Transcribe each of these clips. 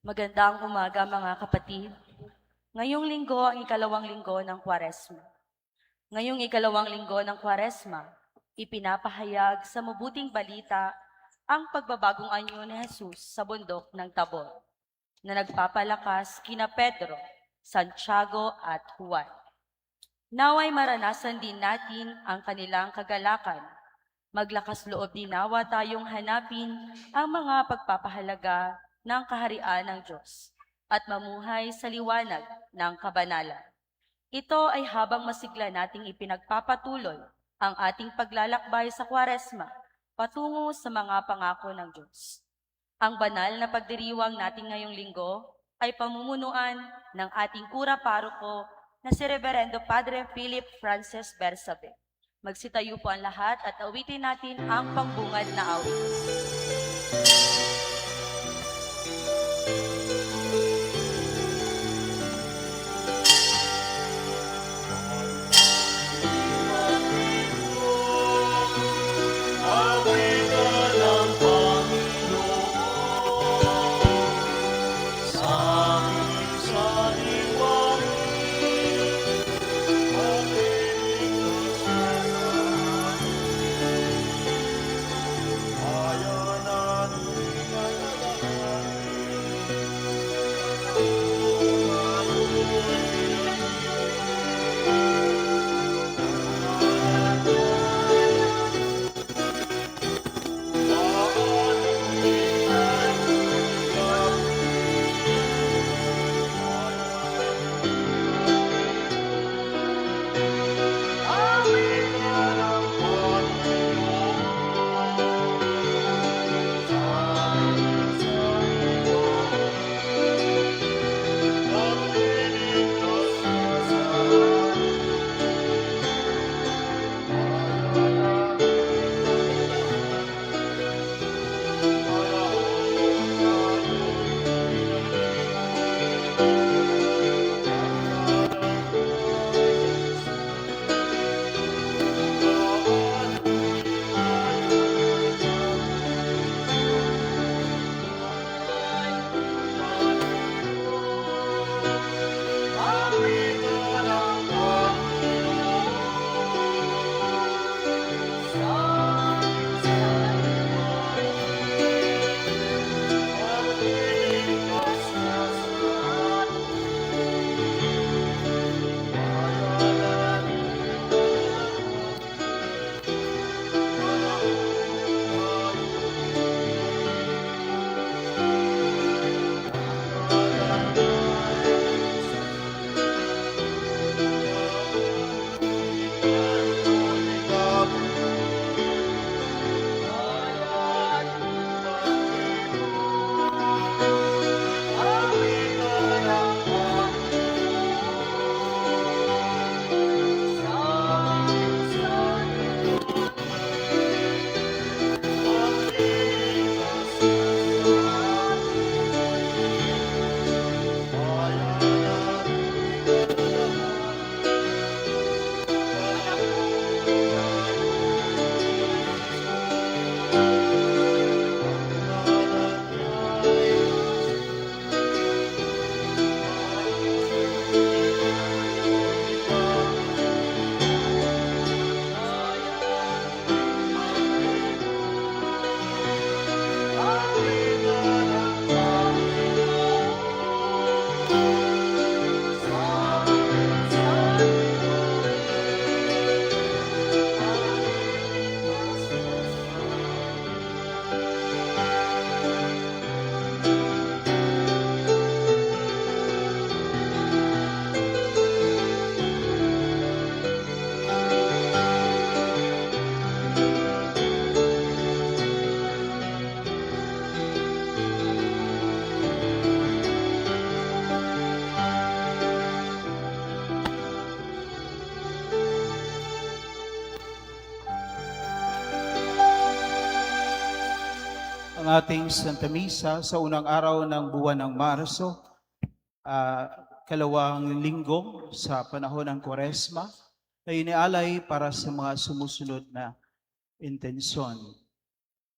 Magandang umaga mga kapatid. Ngayong linggo ang ikalawang linggo ng Kwaresma. Ngayong ikalawang linggo ng Kwaresma, ipinapahayag sa mabuting balita ang pagbabagong anyo ni Jesus sa bundok ng Tabor, na nagpapalakas kina Pedro, Santiago at Juan. Naway maranasan din natin ang kanilang kagalakan. Maglakas loob din nawa tayong hanapin ang mga pagpapahalaga ng kaharian ng Diyos at mamuhay sa liwanag ng kabanalan. Ito ay habang masigla nating ipinagpapatuloy ang ating paglalakbay sa Kwaresma patungo sa mga pangako ng Diyos. Ang banal na pagdiriwang natin ngayong linggo ay pamumunuan ng ating kura paroko na si Reverendo Padre Philip Francis Bersabe. Magsitayo po ang lahat at awitin natin ang pangbungad na awit. Ang ating Santa Misa sa unang araw ng buwan ng Marso, kalawang linggo sa panahon ng Kwaresma, ay inialay para sa mga sumusunod na intensyon.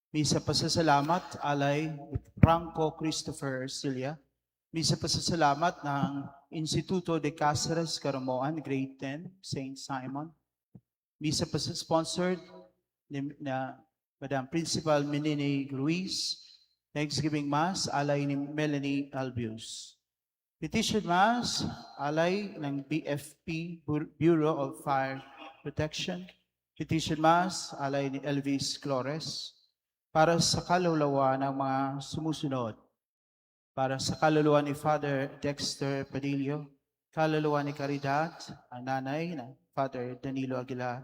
Misa pasasalamat, alay Franco Christopher Ercilia, Misa pasasalamat ng Instituto de Cáceres Caramoan, Grade 10, St. Simon. Misa sponsored na Madam Principal Menini Ruiz. Thanksgiving Mass, alay ni Melanie Albius. Petition Mass, alay ng BFP, Bureau of Fire Protection. Petition Mass, alay ni Elvis Flores. Para sa kaluluwa ng mga sumusunod. Para sa kaluluwa ni Father Dexter Padillo, kaluluwa ni Caridad, ang nanay na Father Danilo Aguilar,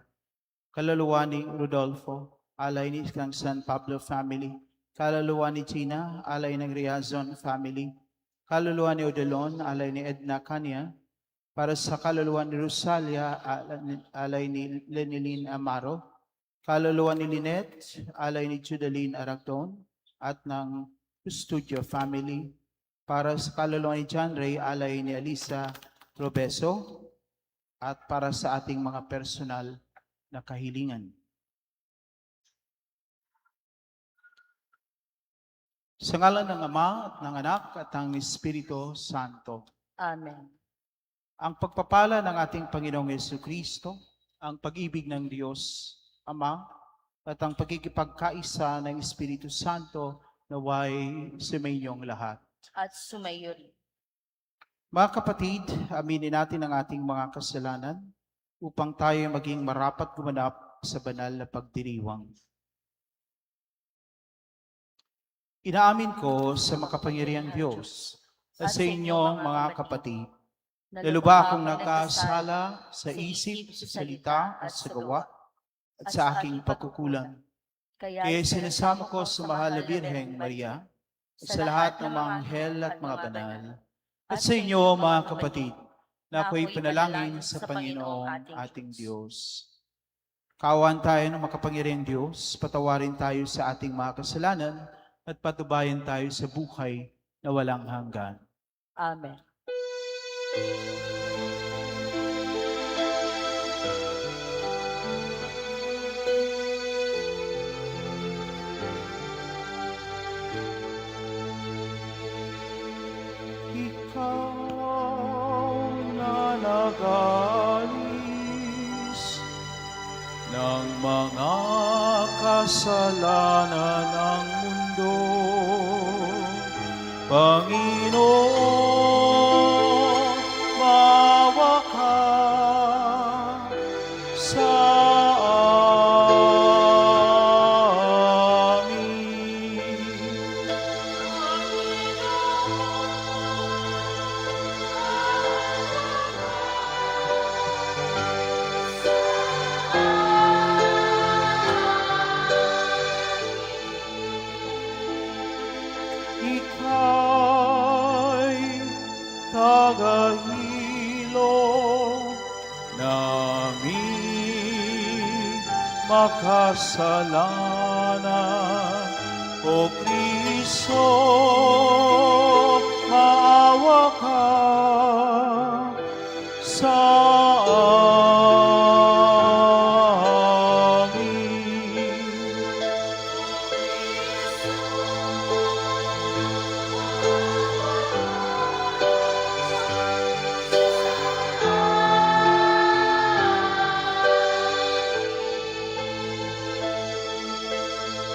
kaluluwa ni Rodolfo, alay ni San Pablo family, kaluluwa ni Gina, alay ng Riazon family, kaluluwa ni Odelon, alay ni Edna Cania, para sa kaluluwa ni Rosalia, alay ni Lenilyn Amaro, kaluluwa ni Lynette, alay ni Judaline Aragton, at ng Studio family, para sa kaluluwa ni John Ray, alay ni Alisa Robeso, at para sa ating mga personal na kahilingan. Sa ngalan ng Ama at ng Anak at ng Espiritu Santo. Amen. Ang pagpapala ng ating Panginoong Jesucristo, ang pag-ibig ng Diyos Ama, at ang pagkikipagkaisa ng Espiritu Santo naway sumainyong lahat. At sumayo rin. Mga kapatid, aminin natin ang ating mga kasalanan upang tayo maging marapat gumanap sa banal na pagdiriwang. Inaamin ko sa makapangyarihang Diyos at sa inyo mga kapatid, naluba akong nagkasala sa isip, sa salita at sa gawa at sa aking pagkukulang. Kaya sinasama ko sa mahal na Birheng Maria, sa lahat ng mga anghel at mga banal, at sa inyo mga kapatid, na ako'y panalangin sa Panginoong ating Diyos. Kaawaan tayo ng makapangyarihang Diyos, patawarin tayo sa ating mga kasalanan, at patubayan tayo sa buhay na walang hanggan. Amen. Ikaw na nagalis ng mga kasalanan ng mundo, Panginoon, maawa ka sa amin. Ika'y tagahilo naming makasalanan. O Kristo, maawa ka sa amin.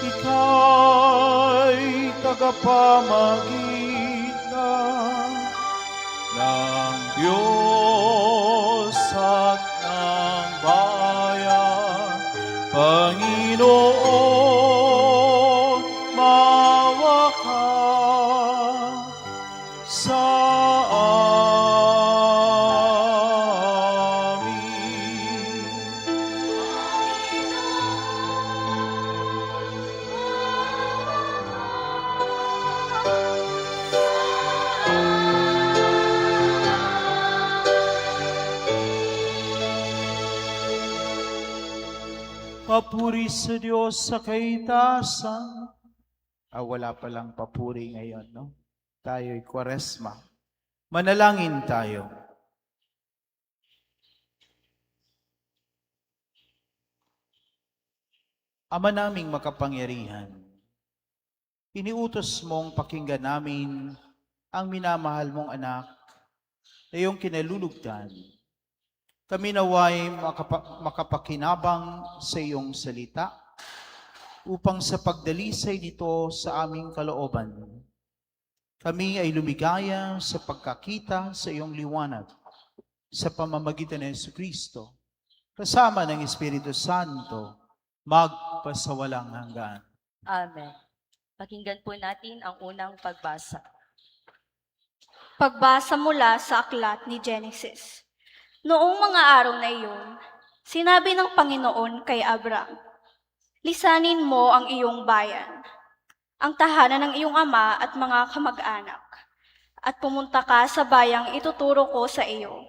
Ika'y tagapamagitan ng Diyos at ng bayan. Panginoon, maawa ka sa amin. Papuri sa Diyos sa kaitaasan. Wala palang papuri ngayon, no? Tayo'y Kwaresma. Manalangin tayo. Ama naming makapangyarihan, iniutos mong pakinggan namin ang minamahal mong anak na iyong kinalulugdan. Kami naway makapakinabang sa iyong salita upang sa pagdalisay nito sa aming kalooban, kami ay lumigaya sa pagkakita sa iyong liwanag sa pamamagitan ng Jesucristo, kasama ng Espiritu Santo, magpasawalang hanggan. Amen. Pakinggan po natin ang unang pagbasa. Pagbasa mula sa aklat ni Genesis. Noong mga araw na iyon, sinabi ng Panginoon kay Abram, "Lisanin mo ang iyong bayan, ang tahanan ng iyong ama at mga kamag-anak, at pumunta ka sa bayang ituturo ko sa iyo.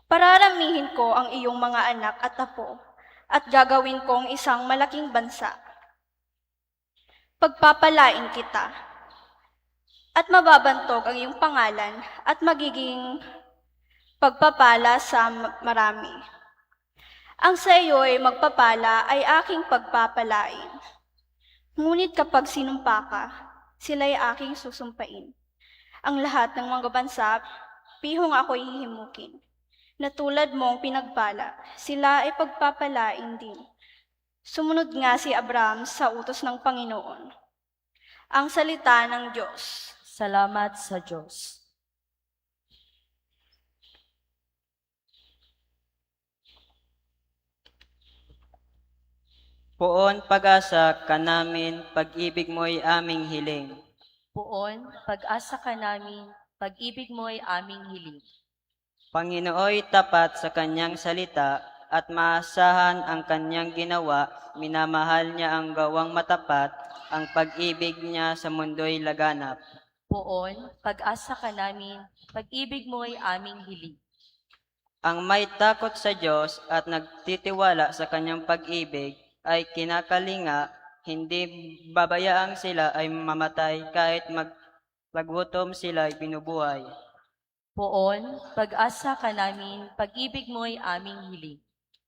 Pararamihin ko ang iyong mga anak at apo, at gagawin kong isang malaking bansa. Pagpapalain kita, at mababantog ang iyong pangalan, at magiging pagpapala sa marami. Ang sa iyo ay magpapala ay aking pagpapalain. Ngunit kapag sinumpa ka, sila'y aking susumpain. Ang lahat ng mga bansa, pihong ako'y hihimukin. Na tulad mong pinagpala, sila ay pagpapalain din." Sumunod nga si Abram sa utos ng Panginoon. Ang salita ng Diyos. Salamat sa Diyos. Poon pag-asa ka namin, pag-ibig mo'y aming hiling. Poon, pag-asa ka namin, pag-ibig mo'y aming hiling. Panginooy tapat sa kanyang salita at maasahan ang kanyang ginawa, minamahal niya ang gawang matapat, ang pag-ibig niya sa mundo'y laganap. Poon, pag-asa ka namin, pag-ibig mo'y aming hiling. Ang may takot sa Diyos at nagtitiwala sa kanyang pag-ibig ay kinakalinga, hindi babayaang sila ay mamatay kahit maggutom sila ay binubuhay. Poon, pag-asa ka namin, pag-ibig mo'y aming hiling.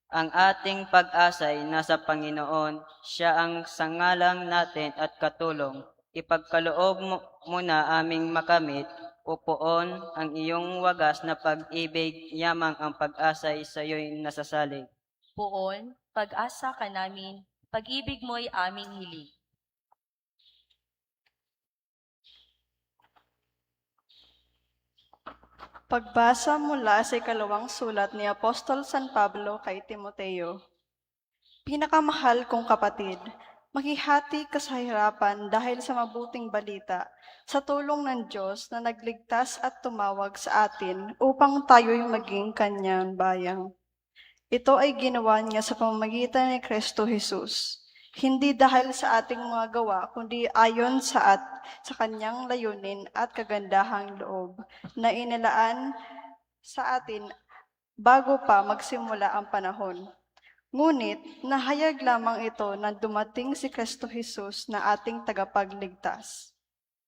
Ang ating pag-asa ay nasa Panginoon, siya ang sangalang natin at katulong. Ipagkaloob mo na aming makamit, o Poon, ang iyong wagas na pag-ibig, yamang ang pag-asa ay sa iyo'y nasasalig. Poon, pag-asa ka namin, pag-ibig mo'y aming hiling. Pagbasa mula sa ikalawang sulat ni Apostol San Pablo kay Timoteo. Pinakamahal kong kapatid, maghihati ka sa hirapan dahil sa mabuting balita, sa tulong ng Diyos na nagligtas at tumawag sa atin upang tayo'y maging kanyang bayang. Ito ay ginawa niya sa pamamagitan ni Kristo Jesus, hindi dahil sa ating mga gawa, kundi ayon sa kanyang layunin at kagandahang loob na inilaan sa atin bago pa magsimula ang panahon. Ngunit nahayag lamang ito na dumating si Kristo Jesus na ating tagapagligtas.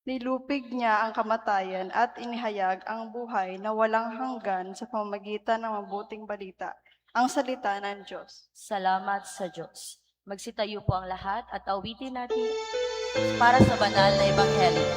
Nilupig niya ang kamatayan at inihayag ang buhay na walang hanggan sa pamamagitan ng mabuting balita, ang salita ng Diyos. Salamat sa Diyos. Magsitayo po ang lahat at awitin natin para sa banal na ebanghelyo.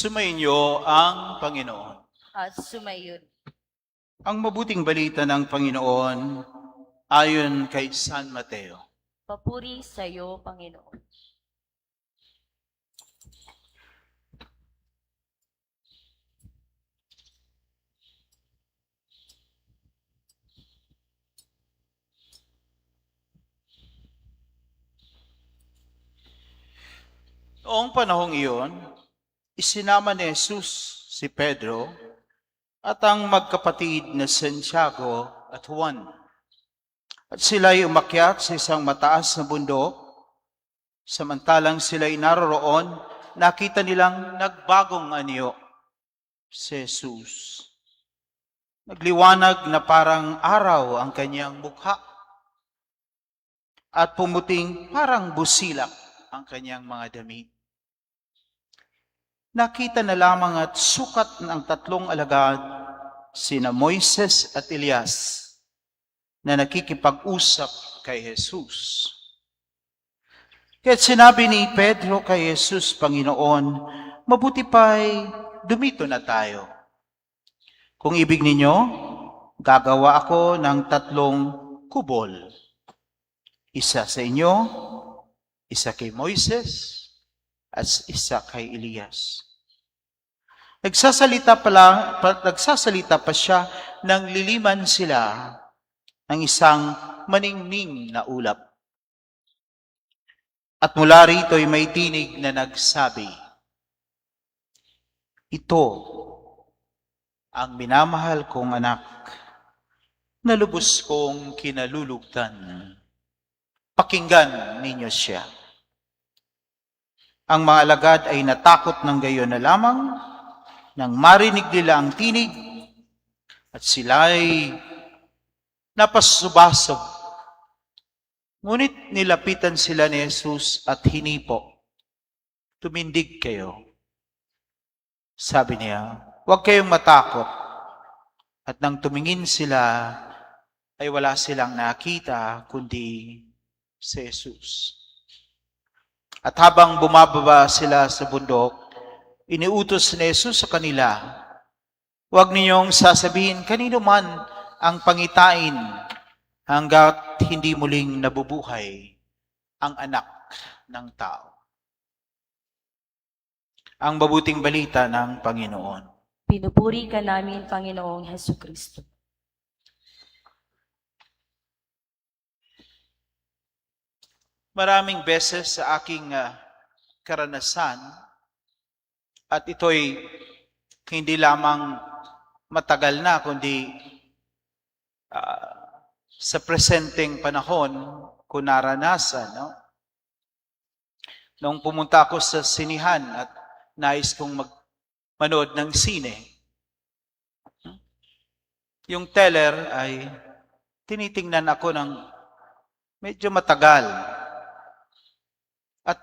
Sumainyo ang Panginoon. At sumayon. Ang mabuting balita ng Panginoon ayon kay San Mateo. Papuri sa iyo, Panginoon. Noong panahong iyon, isinama ni Jesus si Pedro at ang magkapatid na Santiago at Juan. At sila'y umakyat sa isang mataas na bundok. Samantalang sila'y naroroon, nakita nilang nagbagong anyo si Jesus. Nagliwanag na parang araw ang kanyang mukha at pumuting parang busilak ang kanyang mga damit. Nakita na lamang at sukat ng tatlong alagad, sina Moises at Elias, na nakikipag-usap kay Jesus. Kaya't sinabi ni Pedro kay Jesus, Panginoon, mabuti pa'y dumito na tayo. Kung ibig ninyo, gagawa ako ng 3 kubol. Isa sa inyo, isa kay Moises, at isa kay Elias. Nagsasalita pa siya nang liliman sila ng isang maningning na ulap. At mula rito'y may tinig na nagsabi, ito ang minamahal kong anak na lubos kong kinalulugdan. Pakinggan ninyo siya. Ang mga alagad ay natakot ng gayon na lamang nang marinig nila ang tinig at sila'y napasubasog. Ngunit nilapitan sila ni Jesus at hinipo. Tumindig kayo. Sabi niya, huwag kayong matakot. At nang tumingin sila, ay wala silang nakita kundi si Jesus. At habang bumababa sila sa bundok, iniutos ni Jesus sa kanila, huwag ninyong sasabihin kanino man ang pangitain hanggat hindi muling nabubuhay ang anak ng tao. Ang mabuting balita ng Panginoon. Pinupuri ka namin, Panginoong Hesukristo. Maraming beses sa aking karanasan, at ito'y hindi lamang matagal na, kundi sa presenteng panahon ko naranasan. No? Nung pumunta ako sa sinihan at nais kong manood ng sine, yung teller ay tinitingnan ako ng medyo matagal. At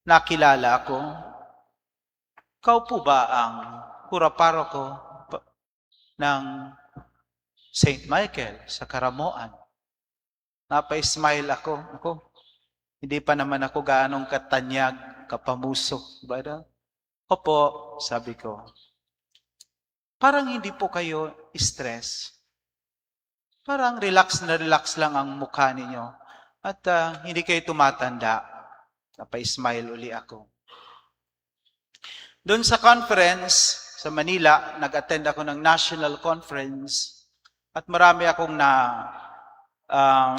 nakilala ako, ikaw po ba ang pura-paroko ng St. Michael sa Karamoan? Napa-smile ako. Hindi pa naman ako gaanong katanyag, kapamusok. Opo, sabi ko. Parang hindi po kayo stress. Parang relax na relax lang ang mukha ninyo. At hindi kayo tumatanda. Napa-smile uli ako. Doon sa conference sa Manila, nag-attend ako ng national conference at marami akong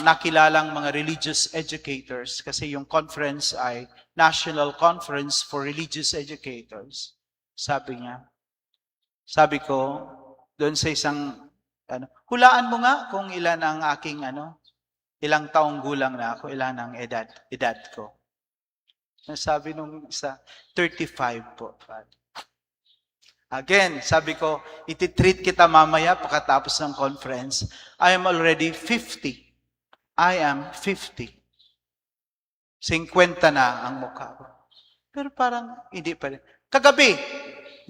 nakilalang mga religious educators kasi yung conference ay National Conference for Religious Educators. Sabi ko, doon sa isang, hulaan mo nga kung ilan ang aking, ilang taong gulang na ako, ilan ang edad ko. Sabi nung isa, 35 po. Again, sabi ko, ititreat kita mamaya pagkatapos ng conference. I am already 50. I am 50. 50 na ang mukha ko. Pero parang hindi pa rin. Kagabi,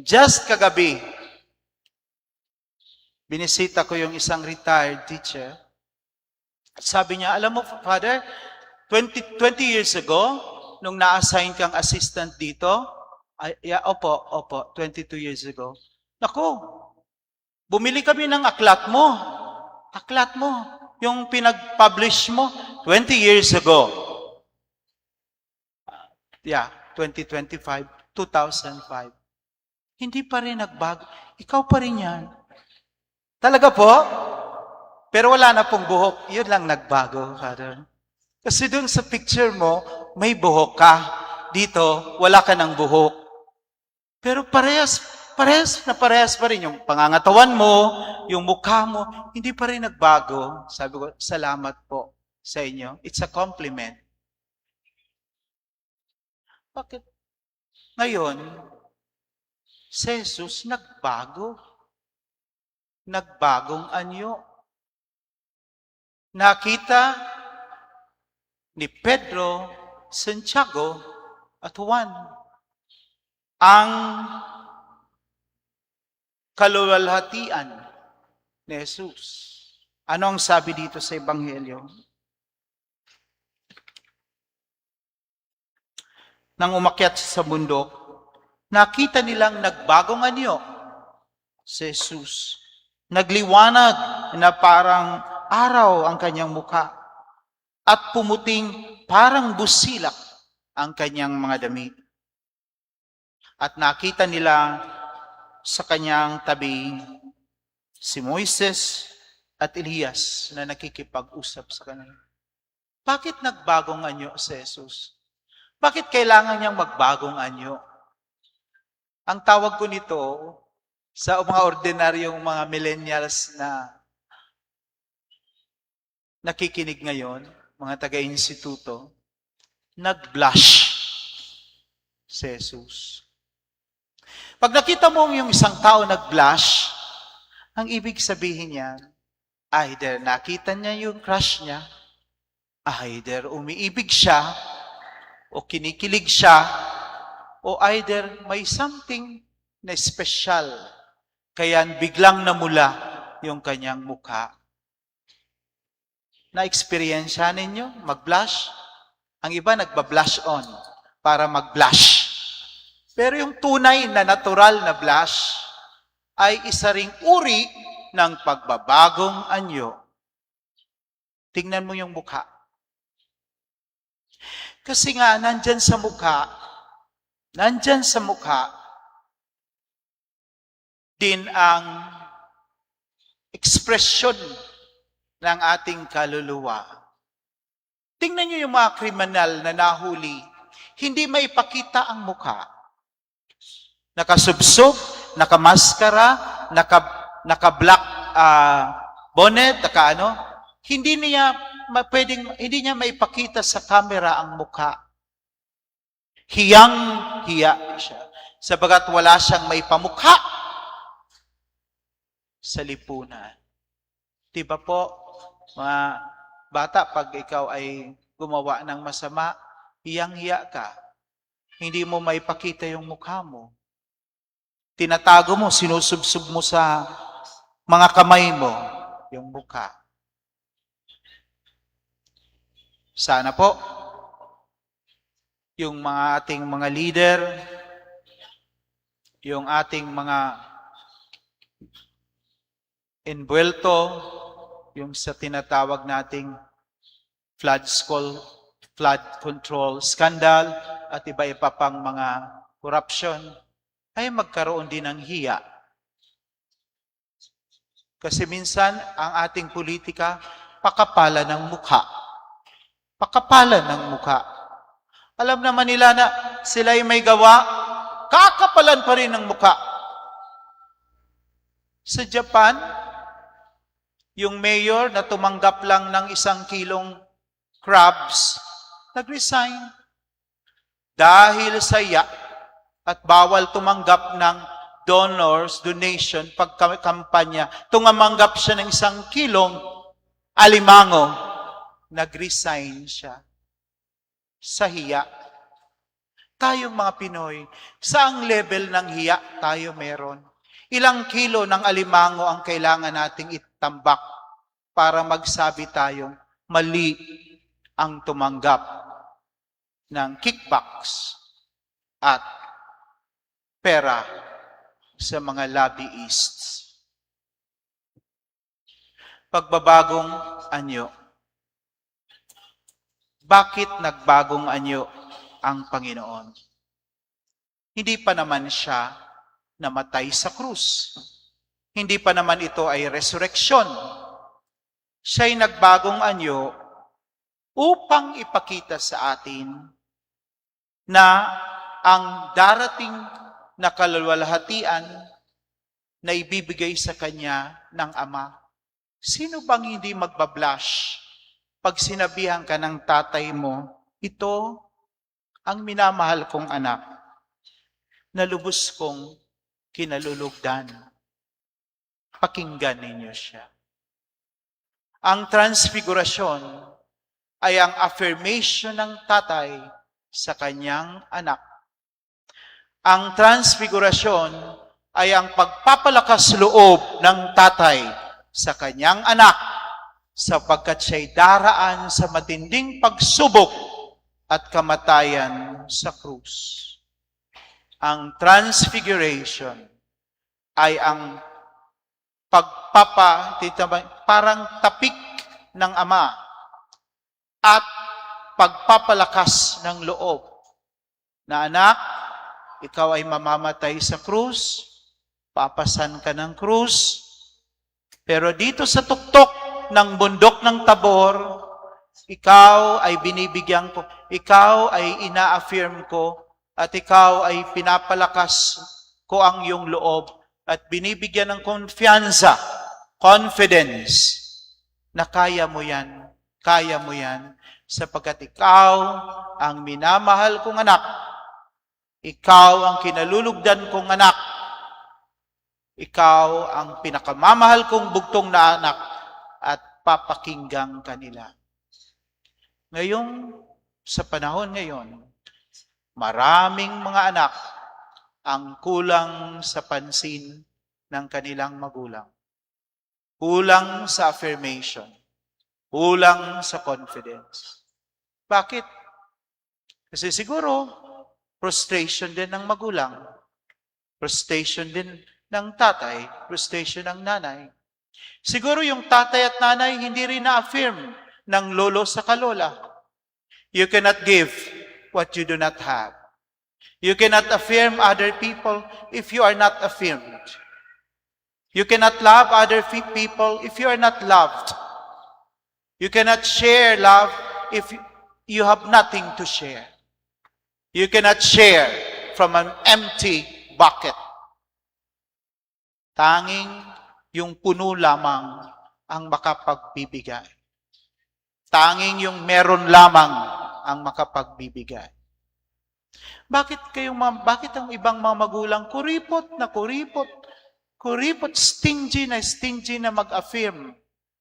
just kagabi, binisita ko yung isang retired teacher. Sabi niya, alam mo, Father, 20 years ago, nung na-assign kang assistant dito, Yeah, opo, 22 years ago. Naku, bumili kami ng aklat mo. Aklat mo. Yung pinag-publish mo 20 years ago. Yeah, 2025, 2005. Hindi pa rin nagbago. Ikaw pa rin yan. Talaga po? Pero wala na pong buhok. Yun lang nagbago, Father. Kasi dun sa picture mo, may buhok ka. Dito, wala ka ng buhok. Pero parehas pa rin yung pangangatawan mo, yung mukha mo, hindi pa rin nagbago. Sabi ko, salamat po sa inyo. It's a compliment. Bakit? Ngayon, si Jesus nagbago. Nagbagong anyo. Nakita ni Pedro, Santiago, at Juan ang kaluwalhatian ni Jesus. Ano ang sabi dito sa Ebanghelyo? Nang umakyat sa bundok, nakita nilang nagbagong anyo si Jesus. Nagliwanag na parang araw ang kanyang mukha at pumuting parang busilak ang kanyang mga damit. At nakita nila sa kanyang tabi si Moises at Elias na nakikipag-usap sa kanila. Bakit nagbagong anyo si Jesus? Bakit kailangan niyang magbagong anyo? Ang tawag ko nito sa mga ordinaryong mga millennials na nakikinig ngayon, mga taga-instituto, nag-blush si Jesus. Pag nakita mo yung isang tao nag-blush, ang ibig sabihin niya, either nakita niya yung crush niya, either umiibig siya, o kinikilig siya, o either may something na special, kaya biglang namula yung kanyang mukha. Na-experience ninyo mag-blush? Ang iba nagba-blush on para mag-blush. Pero yung tunay na natural na blush ay isa ring uri ng pagbabagong anyo. Tingnan mo yung mukha. Kasi nga, nandyan sa mukha din ang ekspresyon ng ating kaluluwa. Tingnan nyo yung mga kriminal na nahuli, hindi maipakita ang mukha. Nakasubsob, nakamaskara, naka-black bonnet, hindi niya maipakita sa camera ang mukha. Hiyang-hiya siya. Sabagat wala siyang maipamukha sa lipunan. Diba po, mga bata, pag ikaw ay gumawa ng masama, hiyang-hiya ka. Hindi mo maipakita yung mukha mo. Tinatago mo, sinusubsub mo sa mga kamay mo yung mukha. Sana po, yung mga ating mga leader, yung ating mga envuelto, yung sa tinatawag nating flood control scandal at iba-iba pang mga corruption, ay magkaroon din ng hiya. Kasi minsan, ang ating politika, pakapalan ng mukha. Pakapalan ng mukha. Alam naman nila na sila'y may gawa, kakapalan pa rin ng mukha. Sa Japan, yung mayor na tumanggap lang ng 1 kilong crabs, nag-resign. Dahil sa hiya, at bawal tumanggap ng donation pagkampanya. Tumanggap siya ng 1 kilong alimango. Nag-resign siya. Sa hiya. Tayong mga Pinoy, saang level ng hiya tayo meron? Ilang kilo ng alimango ang kailangan nating itambak para magsabi tayong mali ang tumanggap ng kickbacks at pera sa mga lobbyists. Pagbabagong anyo. Bakit nagbagong anyo ang Panginoon? Hindi pa naman siya namatay sa krus. Hindi pa naman ito ay resurrection. Siya'y nagbagong anyo upang ipakita sa atin na ang darating na kaluwalhatian na ibibigay sa Kanya ng Ama. Sino bang hindi magbablush pag sinabihan ka ng tatay mo, ito ang minamahal kong anak na lubos kong kinalulugdan. Pakinggan ninyo siya. Ang transfigurasyon ay ang affirmation ng tatay sa kanyang anak. Ang transfigurasyon ay ang pagpapalakas loob ng tatay sa kanyang anak sapagkat siya'y daraan sa matinding pagsubok at kamatayan sa krus. Ang transfiguration ay ang parang tapik ng Ama at pagpapalakas ng loob na anak, ikaw ay mamamatay sa krus, papasan ka ng krus, pero dito sa tuktok ng bundok ng Tabor, ikaw ay binibigyan ko, ikaw ay ina-affirm ko, at ikaw ay pinapalakas ko ang iyong loob at binibigyan ng konfiansa, confidence, na kaya mo yan, sapagkat ikaw ang minamahal kong anak, ikaw ang kinalulugdan kong anak, ikaw ang pinakamamahal kong bugtong na anak, at papakinggang kanila. Ngayong, sa panahon ngayon, maraming mga anak ang kulang sa pansin ng kanilang magulang. Kulang sa affirmation. Kulang sa confidence. Bakit? Kasi siguro, frustration din ng magulang. Frustration din ng tatay. Frustration ng nanay. Siguro yung tatay at nanay hindi rin na-affirm ng lolo sa kalola. You cannot give what you do not have. You cannot affirm other people if you are not affirmed. You cannot love other people if you are not loved. You cannot share love if you have nothing to share. You cannot share from an empty bucket. Tanging yung puno lamang ang makapagbibigay. Tanging yung meron lamang ang makapagbibigay. Bakit ang ibang mga magulang kuripot, stingy na mag-affirm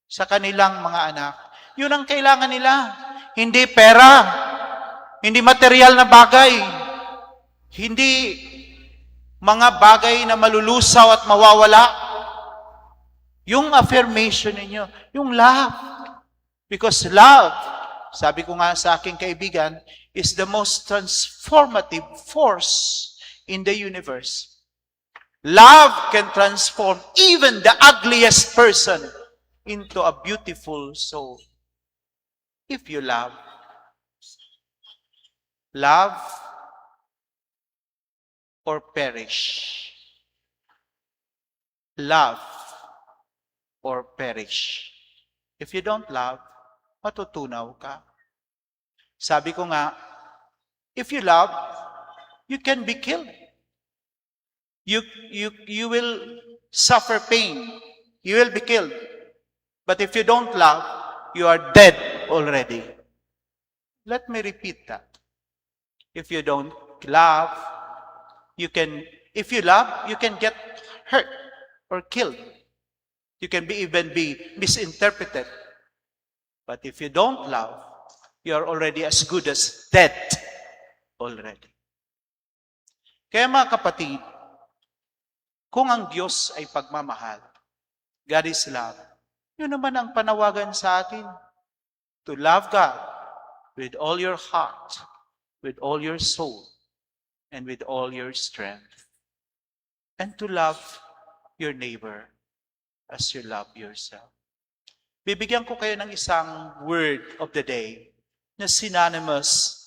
sa kanilang mga anak? Yun ang kailangan nila. Hindi pera, hindi material na bagay, hindi mga bagay na malulusaw at mawawala. Yung affirmation ninyo, yung love. Because love, sabi ko nga sa aking kaibigan, is the most transformative force in the universe. Love can transform even the ugliest person into a beautiful soul. If you love or perish. Love or perish. If you don't love, matutunaw ka. Sabi ko nga, if you love, you can be killed. You will suffer pain. You will be killed. But if you don't love, you are dead already. Let me repeat that. If you don't love, if you love, you can get hurt or killed. You can even be misinterpreted. But if you don't love, you are already as good as dead already. Kaya mga kapatid, kung ang Diyos ay pagmamahal, God is love, yun naman ang panawagan sa atin. To love God with all your heart, with all your soul, and with all your strength. and to love your neighbor as you love yourself. Bibigyan ko kayo ng isang word of the day na synonymous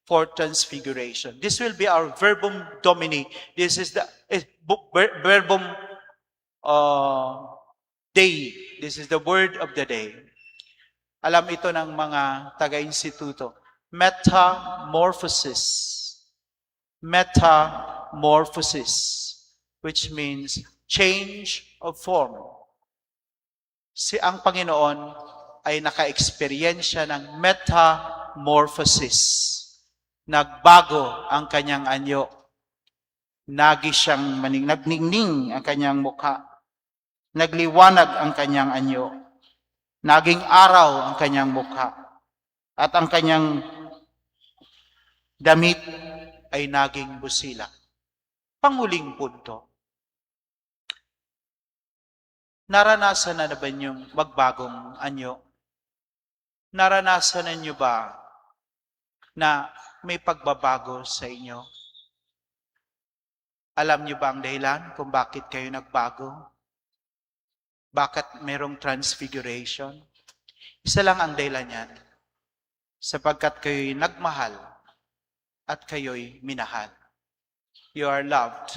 for transfiguration. This will be our verbum domini. This is the verbum day. This is the word of the day. Alam ito ng mga taga-instituto. Metamorphosis. Metamorphosis, which means change of form. Ang Panginoon ay naka-eksperyensya ng metamorphosis. Nagbago ang kanyang anyo. Nagningning ang kanyang mukha. Nagliwanag ang kanyang anyo. Naging araw ang kanyang mukha. At ang kanyang damit ay naging busila. Panguling punto. Naranasan na ba niyong magbagong anyo? Naranasan na niyo ba na may pagbabago sa inyo? Alam niyo ba ang dahilan kung bakit kayo nagbago? Bakit merong transfiguration? Isa lang ang dahilan niyan. Sapagkat kayo'y nagmahal at kayo'y minahal. You are loved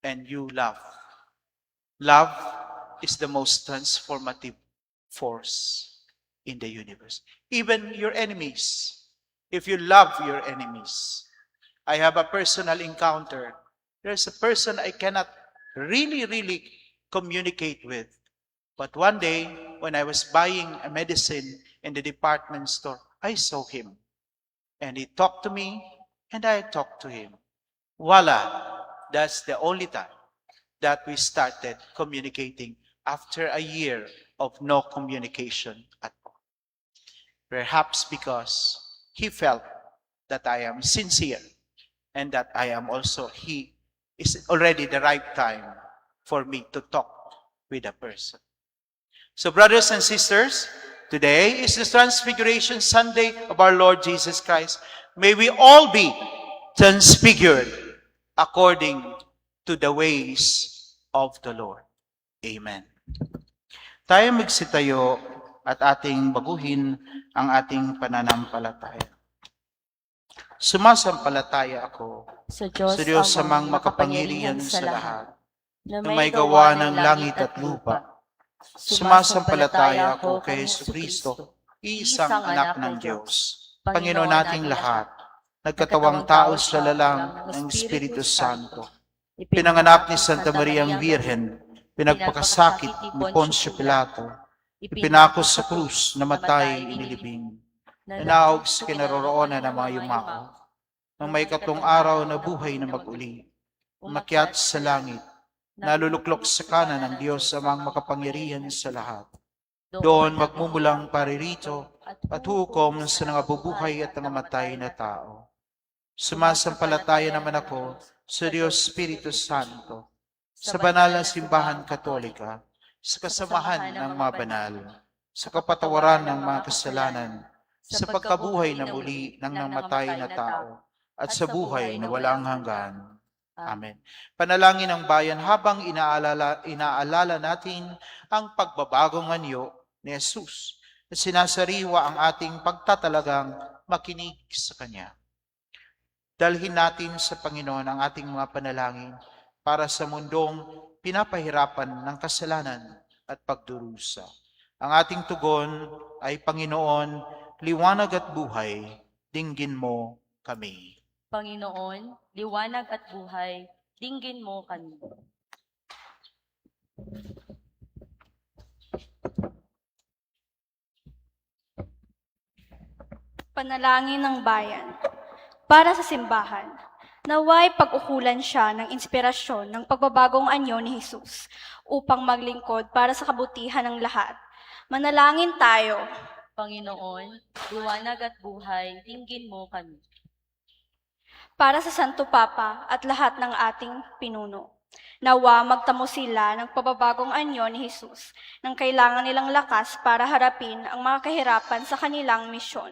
and you love. Love is the most transformative force in the universe. Even your enemies. If you love your enemies. I have a personal encounter. There's a person I cannot really communicate with. But one day, when I was buying a medicine in the department store, I saw him. And he talked to me, and I talked to him. Voila! That's the only time that we started communicating after a year of no communication at all. Perhaps because he felt that I am sincere and that I am also, he is already the right time for me to talk with a person. So brothers and sisters, today is the Transfiguration Sunday of our Lord Jesus Christ. May we all be transfigured according to the ways of the Lord. Amen. Tayo magsitayo at ating baguhin ang ating pananampalataya. Sumasampalataya ako Sa sa Diyos samang makapangyarihan sa lahat, na may gawa ng langit at lupa. Sumasampalataya ako kay Jesucristo, isang anak ng Diyos, Panginoon nating lahat, nagkatawang tao sa lalang ng Espiritu Santo, pinanganak ni Santa Maria ang Birhen, pinagpakasakit ni Poncio Pilato, ipinako sa krus, namatay, inilibing, nanawag sa kinaroroonan ng mga yumao, nang may katong araw na buhay na mag-uli, umakyat sa langit, naluluklok sa kanan ng Diyos amang makapangyarihan sa lahat. Doon magmumulang paririto at hukom sa nangabubuhay at nangamatay na tao. Sumasampalataya naman ako sa Diyos Espiritu Santo, sa banal na simbahan katolika, sa kasamahan ng mga banal, sa kapatawaran ng mga kasalanan, sa pagkabuhay na muli ng namatay na tao, at sa buhay na walang hanggan. Amen. Panalangin ng bayan habang inaalala natin ang pagbabagong anyo ni Jesus na sinasariwa ang ating pagtatalagang makinig sa Kanya. Dalhin natin sa Panginoon ang ating mga panalangin para sa mundong pinapahirapan ng kasalanan at pagdurusa. Ang ating tugon ay, Panginoon, liwanag at buhay, dinggin mo kami. Panginoon, liwanag at buhay, dinggin mo kami. Panalangin ng bayan. Para sa simbahan, naway pag-ukulan siya ng inspirasyon ng pagbabagong anyo ni Jesus upang maglingkod para sa kabutihan ng lahat. Manalangin tayo. Panginoon, liwanag at buhay, dinggin mo kami. Para sa Santo Papa at lahat ng ating pinuno. Nawa magtamo sila ng pababagong anyo ni Jesus nang kailangan nilang lakas para harapin ang mga kahirapan sa kanilang misyon.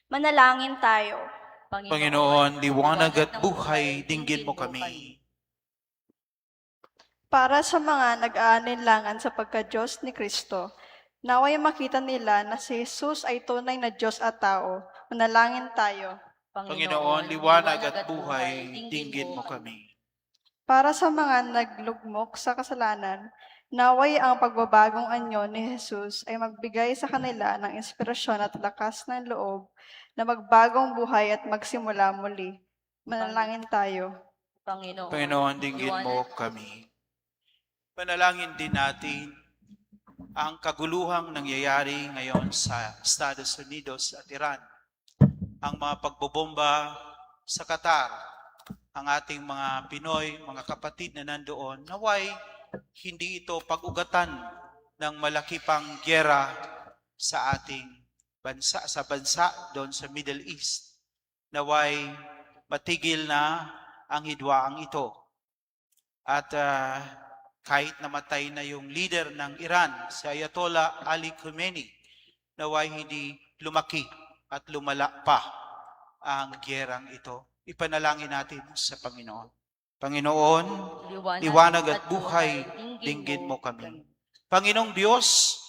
Manalangin tayo. Panginoon, liwanag at buhay, dinggin mo kami. Para sa mga nag-aalinlangan sa pagka-Diyos ni Kristo, naway makita nila na si Jesus ay tunay na Diyos at tao. Manalangin tayo. Panginoon, liwanag at buhay, dinggin mo kami. Para sa mga naglugmok sa kasalanan, naway ang pagbabagong anyo ni Jesus ay magbigay sa kanila ng inspirasyon at lakas ng loob na magbagong buhay at magsimula muli. Manalangin tayo. Panginoon, dinggin mo kami. Panalangin din natin ang kaguluhang nangyayari ngayon sa Estados Unidos at Iran. Ang mga pagbobomba sa Qatar, ang ating mga Pinoy, mga kapatid na nandoon, naway hindi ito pag-ugatan ng malaki pang gyera sa ating bansa, doon sa Middle East. Naway matigil na ang hidwaang ito. At kahit namatay na yung leader ng Iran, si Ayatollah Ali Khamenei, naway hindi lumaki at lumala pa ang gyerang ito. Ipanalangin natin sa Panginoon. Panginoon, liwanag at buhay, dinggin mo kami. Panginoong Diyos,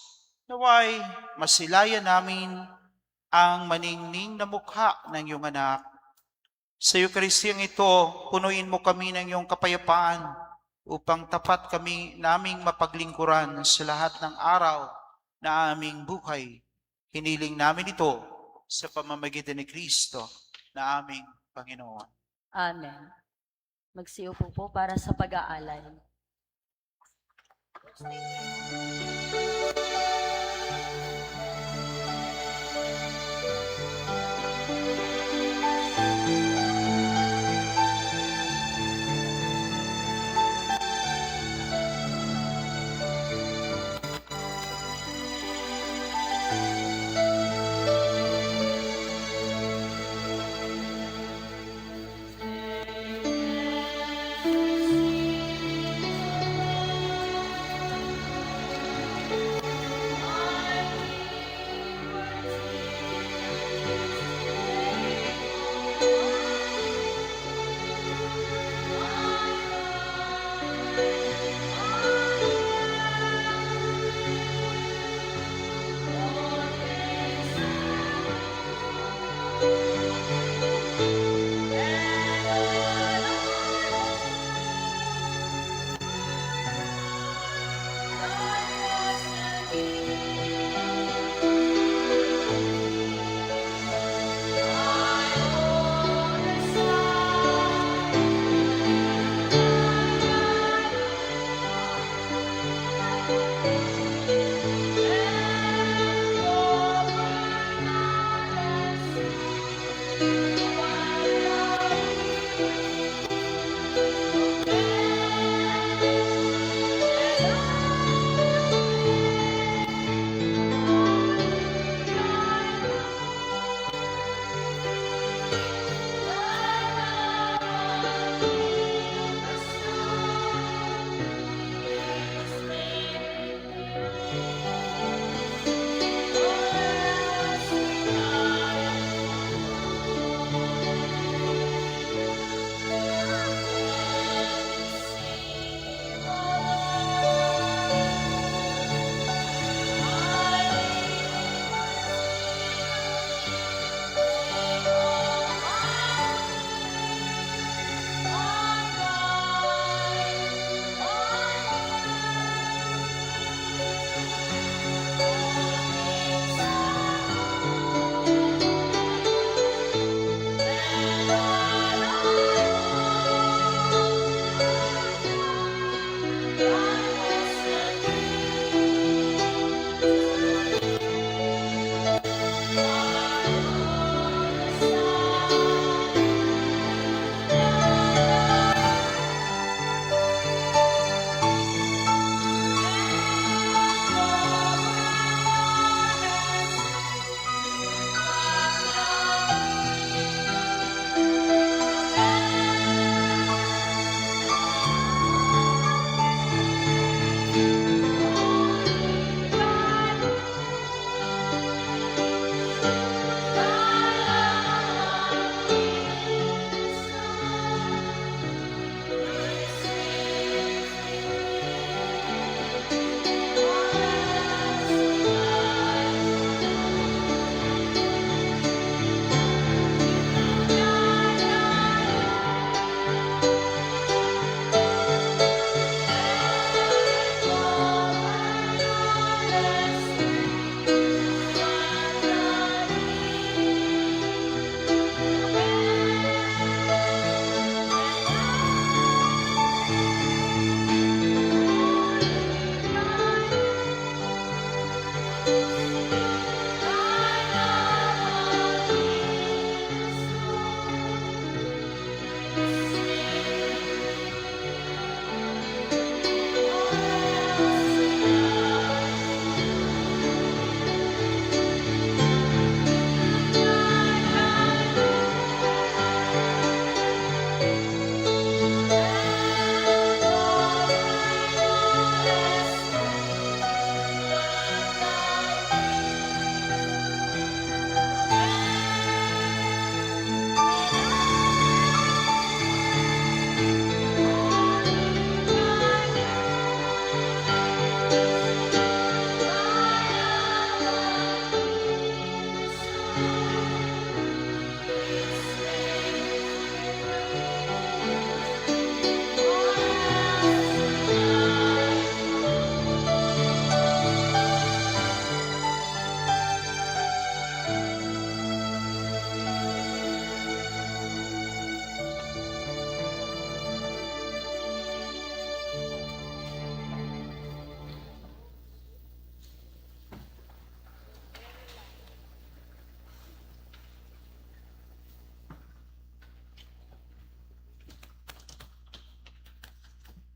naway masilayan namin ang maningning na mukha ng iyong anak. Sa Eucharistiyang ito, punuin mo kami ng iyong kapayapaan upang tapat kami naming mapaglingkuran sa lahat ng araw na aming buhay. Hiniling namin ito sa pamamagitan ni Kristo na aming Panginoon. Amen. Magsiupo po para sa pag-aalay.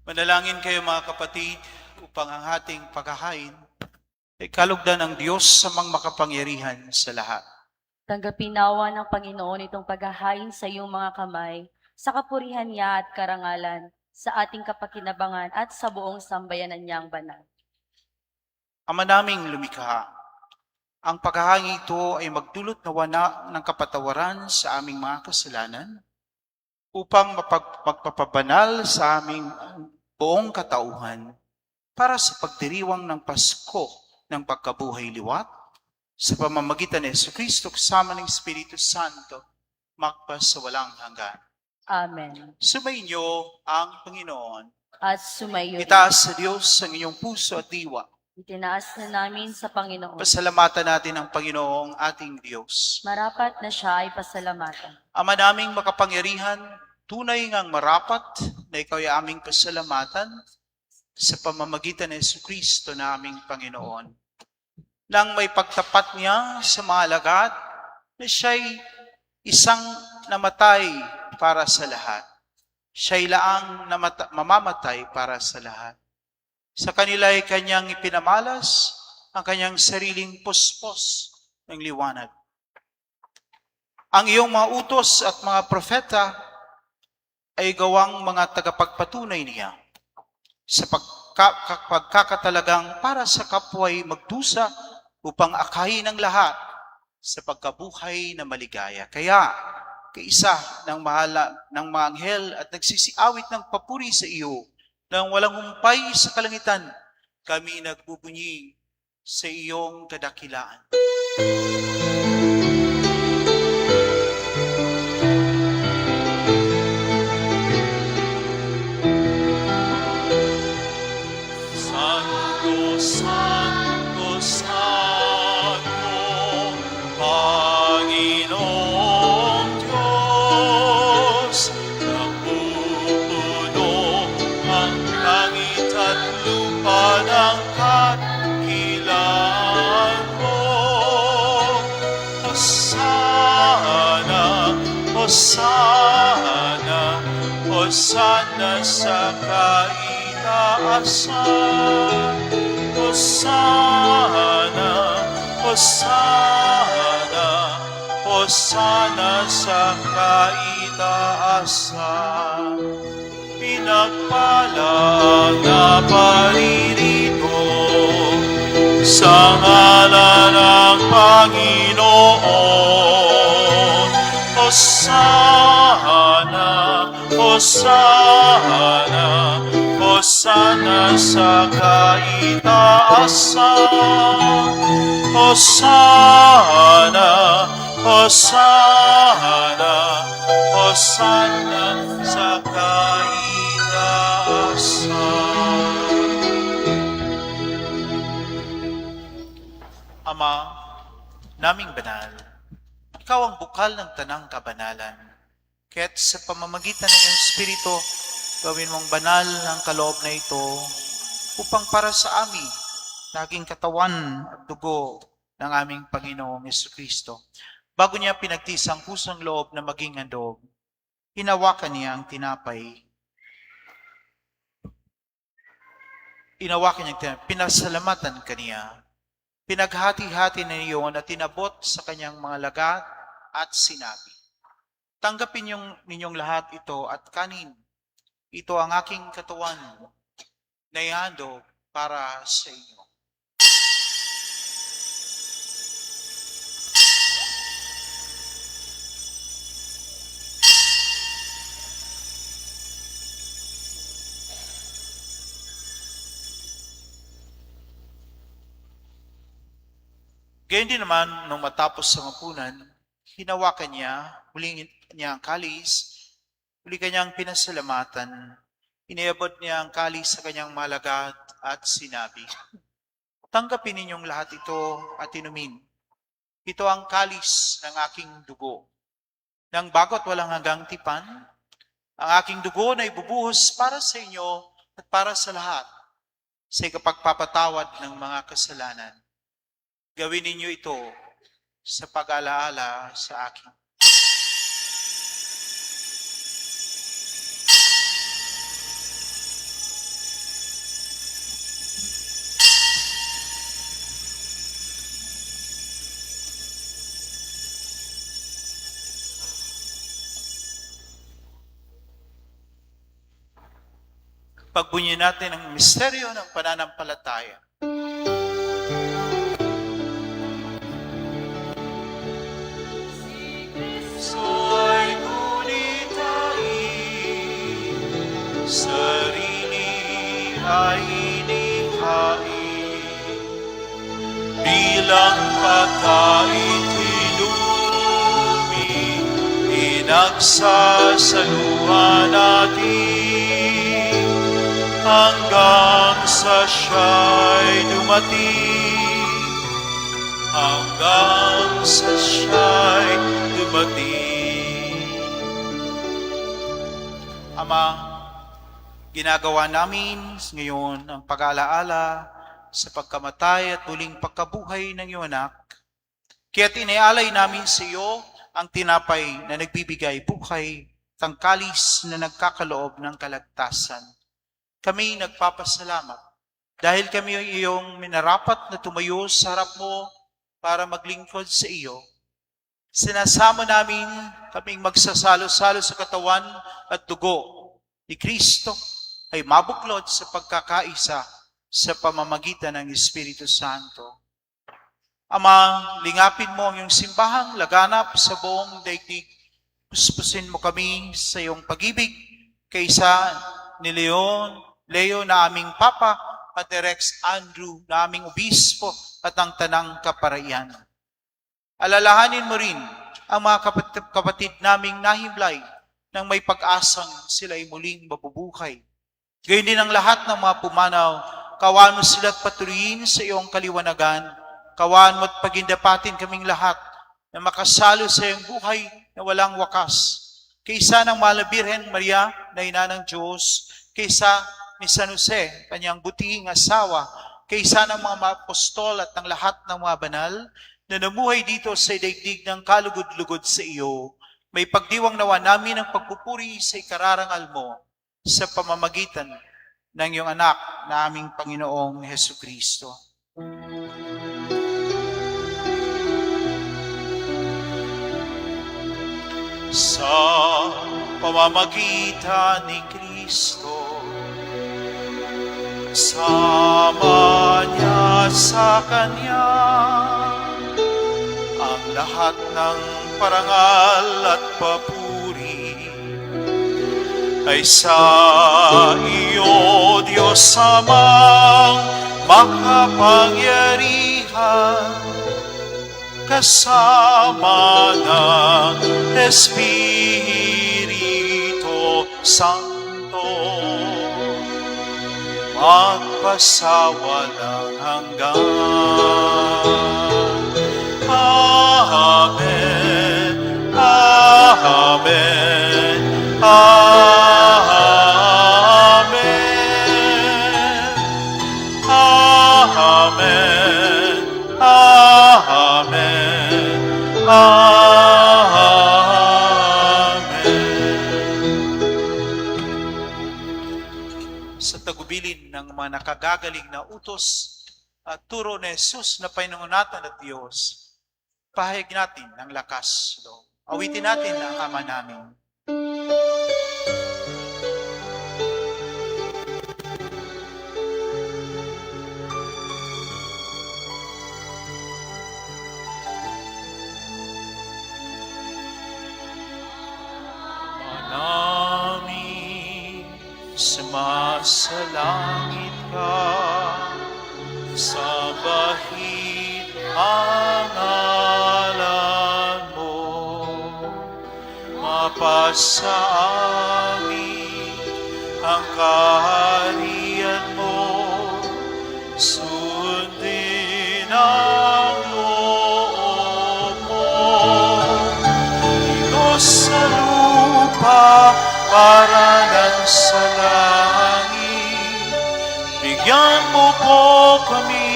Manalangin kayo mga kapatid upang ang ating paghahain ay kalugdan ng Diyos sa mga makapangyarihan sa lahat. Tanggapin nawa ng Panginoon itong paghahain sa iyong mga kamay, sa kapurihan niya at karangalan, sa ating kapakinabangan at sa buong sambayanan niyang banal. Ama naming lumikha, ang paghahain ito ay magdulot nawa ng kapatawaran sa aming mga kasalanan upang magpapabanal sa aming buong katauhan para sa pagdiriwang ng Pasko ng pagkabuhay liwat sa pamamagitan ni Jesucristo kasama ng Espiritu Santo magpas sa walang hanggan. Amen. Sumainyo ang Panginoon. At sumayo rin. Itaas sa Diyos ang inyong puso at diwa. Itinaas na namin sa Panginoon. Pasalamatan natin ang Panginoong ating Diyos. Marapat na siya ay pasalamatan. Ama naming makapangyarihan, tunay ngang marapat na ikaw ay aming pasalamatan sa pamamagitan ni Jesucristo na aming Panginoon. Nang may pagtapat niya sa mga alagad na siya'y isang namatay para sa lahat. Siya'y laang mamamatay para sa lahat. Sa kanila ay kanyang ipinamalas ang kanyang sariling puspos ng liwanag. Ang iyong mga utos at mga propeta ay gawang mga tagapagpatunay niya sa pagkakatalagang para sa kapwa'y magdusa upang akayin ang lahat sa pagkabuhay na maligaya. Kaya, kaisa ng mga anghel at nagsisiawit ng papuri sa iyo nang walang humpay sa kalangitan, kami nagbubunyi sa iyong kadakilaan. Santo, Santo, Santo, Panginoong Diyos, napupuno ang langit at lupa ng kakilaan mo. Hosana, Hosana, Hosana sa kaitaasan. Hosana, Hosana, Hosana sa kaitaasan. Pinagpalang na paririto sa ngalan ng Panginoon. Hosana, Hosana, Hosana sa kaitaasan. Hosana, Hosana, Hosana sa kaitaasan. Ama, naming banal, ikaw ang bukal ng tanang kabanalan. Kaya't sa pamamagitan ng iyong Espiritu, gawin mong banal ang kaloob na ito upang para sa amin, naging katawan at dugo ng aming Panginoong Jesucristo. Bago niya pinagtisang pusang loob na maging handog, hinawakan niya ang tinapay. Pinasalamatan kaniya. Pinaghati-hati na iyon at tinabot sa kanyang mga lagat at sinabi, tanggapin ninyong lahat ito at kanin. Ito ang aking katawan na ihandog para sa inyo. Gayon din naman, nung matapos sa mapunan, hinawakan niya, huling niya ang kalis, huli kanyang pinasalamatan, iniabot niya ang kalis sa kanyang malagad at sinabi, tanggapin ninyong lahat ito at inumin. Ito ang kalis ng aking dugo. Nang bago't walang hanggang tipan, ang aking dugo na ibubuhos para sa inyo at para sa lahat sa ikapagpapatawad ng mga kasalanan. Gawin ninyo ito sa pag-alaala sa akin. Pagbunyi natin ang misteryo ng pananampalataya. So'y gunitain, sarili ay inihain, bilang pagkain tinumi, pinagsasaluhan natin, hanggang sa siya'y dumating, hanggang sa siya'y dumating. Ama, ginagawa namin ngayon ang pag-alaala sa pagkamatay at muling pagkabuhay ng iyong anak. Kaya't inialay namin sa iyo ang tinapay na nagbibigay buhay, ang kalis na nagkakaloob ng kalagtasan. Kami nagpapasalamat dahil kami ay iyong minarapat na tumayo sa harap mo para maglingkod sa iyo. Sinasama namin kaming magsasalo-salo sa katawan at dugo ni Kristo ay mabuklod sa pagkakaisa sa pamamagitan ng Espiritu Santo. Ama, lingapin mo ang iyong simbahang laganap sa buong daigdig. Puspusin mo kami sa iyong pag-ibig kaysa ni Leo na aming Papa at ni Rex Andrew na aming Obispo at ang Tanang Kaparaian. Alalahanin mo rin ang mga kapatid naming nahimlay nang may pag-asang sila ay muling mabubuhay. Gayon din ang lahat ng mga pumanaw, kawan mo sila at patuloyin sa iyong kaliwanagan. Kawan mo at pagindapatin kaming lahat na makasalo sa iyong buhay na walang wakas. Kaysa ng Mahal na Birhen Maria na ina ng Diyos, kaysa ni San Jose, kanyang butihing asawa, kaysa ng mga apostol at ng lahat ng mga banal na namuhay dito sa daigdig ng kalugod-lugod sa iyo, may pagdiwang nawa namin ang pagpupuri sa ikararangal mo sa pamamagitan ng iyong anak na aming Panginoong Hesukristo. Sa pamamagitan ni Kristo, sama niya sa Kanya ang lahat ng parangal at papuri ay sa iyo, Diyos Amang makapangyarihan, kasama ng Espiritu Santo, magpasawalang hanggan. Amen. Amen. Amen. Amen. Amen. Amen. Sa tagubilin ng mga nakagagaling na utos at turo ni Jesus na Panginoon natin at Diyos, pahayag natin ng lakas loob. Awitin natin ang Ama namin. Manami, sumasalangit ka, sambahin ang ngalan mo, mapasa amin ang kaharian mo, sundin ang loob mo, dito sa lupa para ng sa langit. Bigyan mo po kami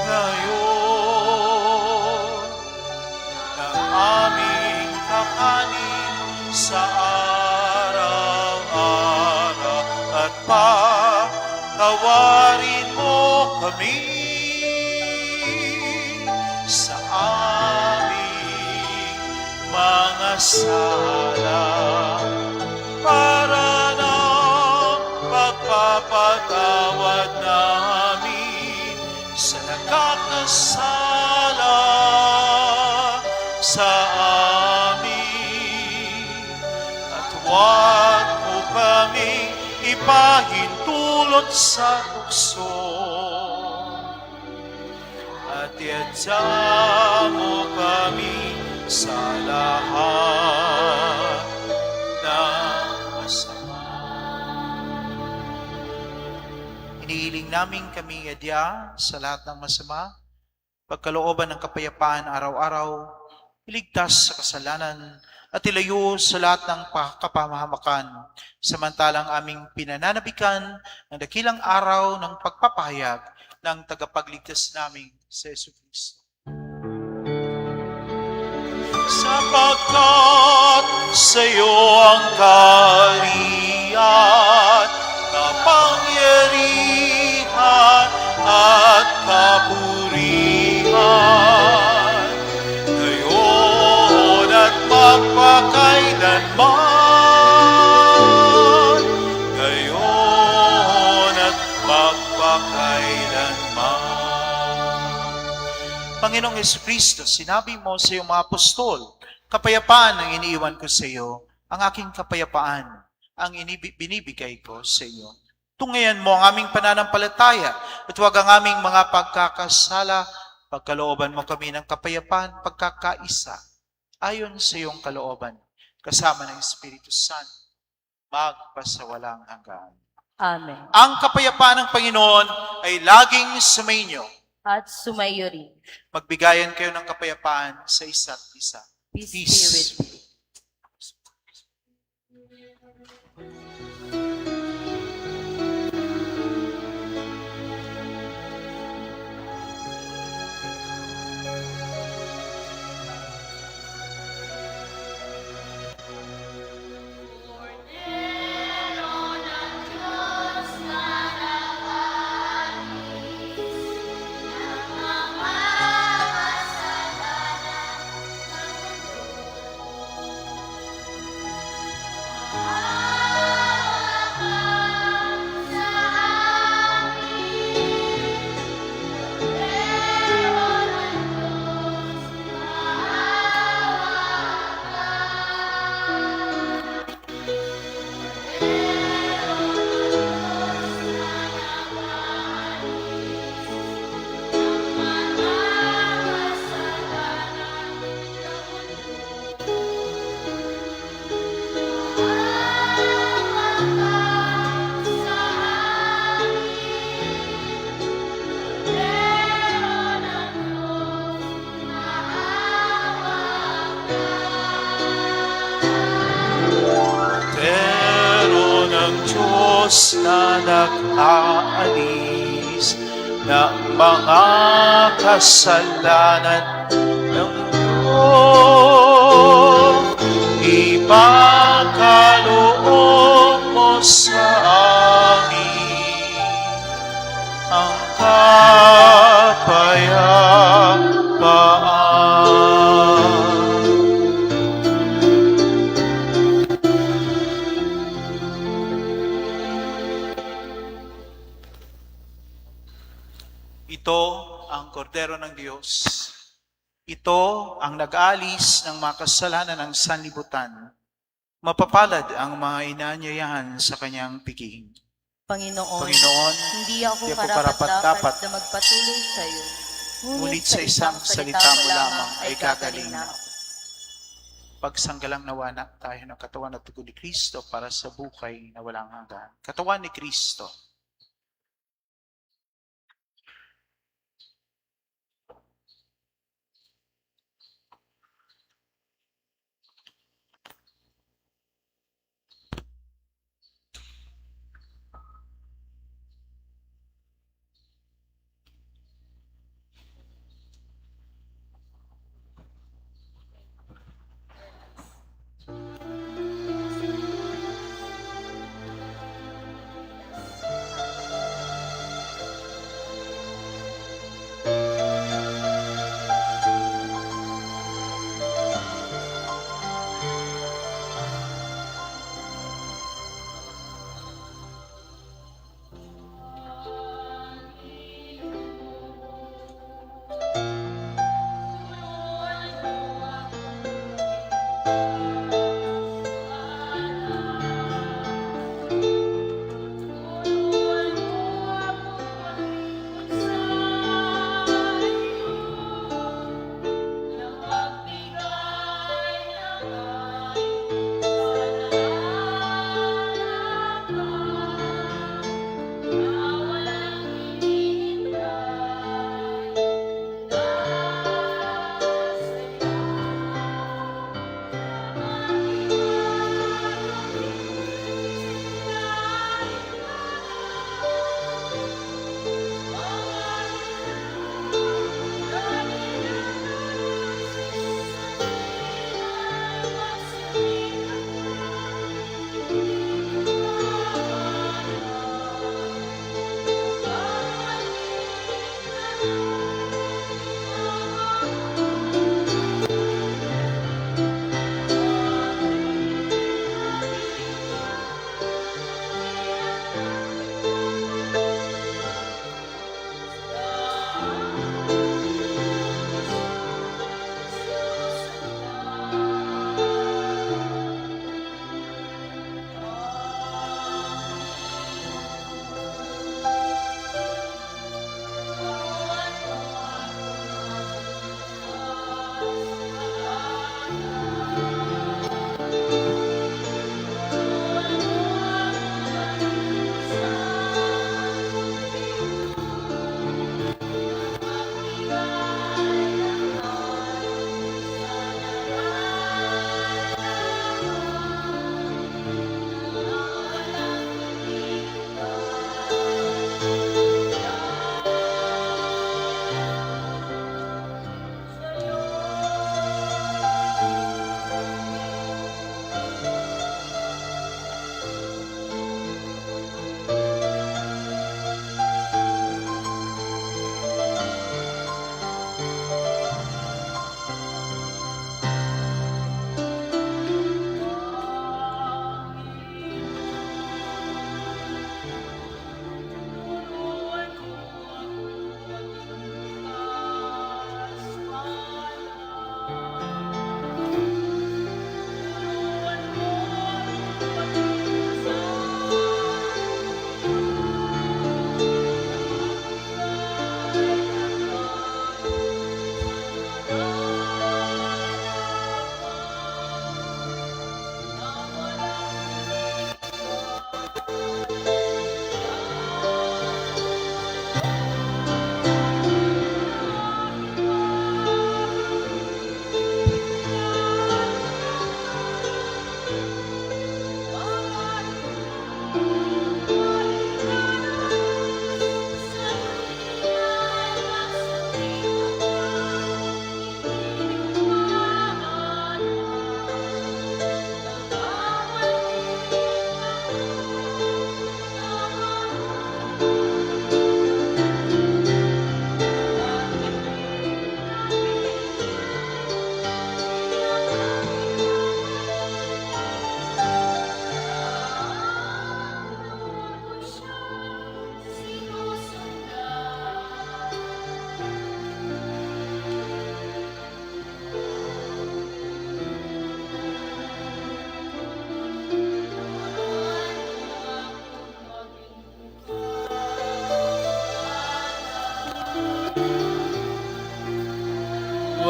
ngayon ng aming kakanin sa araw-araw at patawarin mo kami sa aming mga sala para ng ipatawad namin sa nakakasala sa amin. At huwag mo kaming ipahintulot sa tukso. At iadya mo kami sa lahat ng masama. Inihiling namin kami adya sa lahat ng masama, pagkalooban ng kapayapaan araw-araw, iligtas sa kasalanan, at ilayo sa lahat ng kapahamakan, samantalang aming pinananabikan ng dakilang araw ng pagpapahayag ng tagapagligtas naming si Jesucristo. Sapagkat sa iyo ang kaharian, kapangyarihan at kapurihan, ngayon at magpakailanman, ngayon at magpakailanman. Panginoong Jesucristo, sinabi mo sa iyong mga apostol, kapayapaan ang iniiwan ko sa iyo, ang aking kapayapaan ang binibigay ko sa iyo. Tungayan mo ang aming pananampalataya at huwag ang aming mga pagkakasala, pagkalooban mo kami ng kapayapaan, pagkakaisa, ayon sa iyong kalooban, kasama ng Espiritu Santo, magpasawalang hanggan. Amen. Ang kapayapaan ng Panginoon ay laging sumainyo. At sumayo rin. Magbigayan kayo ng kapayapaan sa isa't isa. Peace be with you. Diyos na nag-aalis ng mga kasalanan ng mundo, ipagkaloob mo sa amin ang kapayapaan. Ito ang kordero ng Diyos. Ito ang nag-aalis ng mga kasalanan ng sanlibutan. Mapapalad ang mga inanyayahan sa kanyang piging. Panginoon, Panginoon, hindi ako hindi ako karapat-dapat na magpatuloy sa iyo. Ngunit sa isang salita mo lamang ay gagaling na ako. Pagsanggalang nawa na tayo ng katawan at dugo ni Kristo para sa buhay na walang hanggan. Katawan ni Kristo.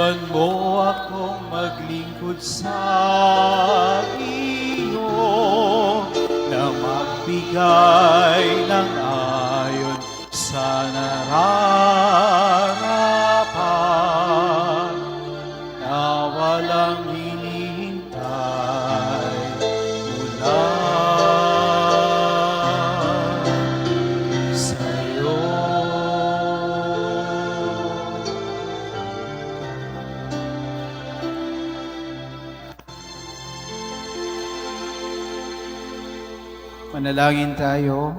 Turuan mo akong maglingkod sa iyo na magbigay ng ayon sa nararapat na walang hinihintay mula sa'yo. Manalangin tayo.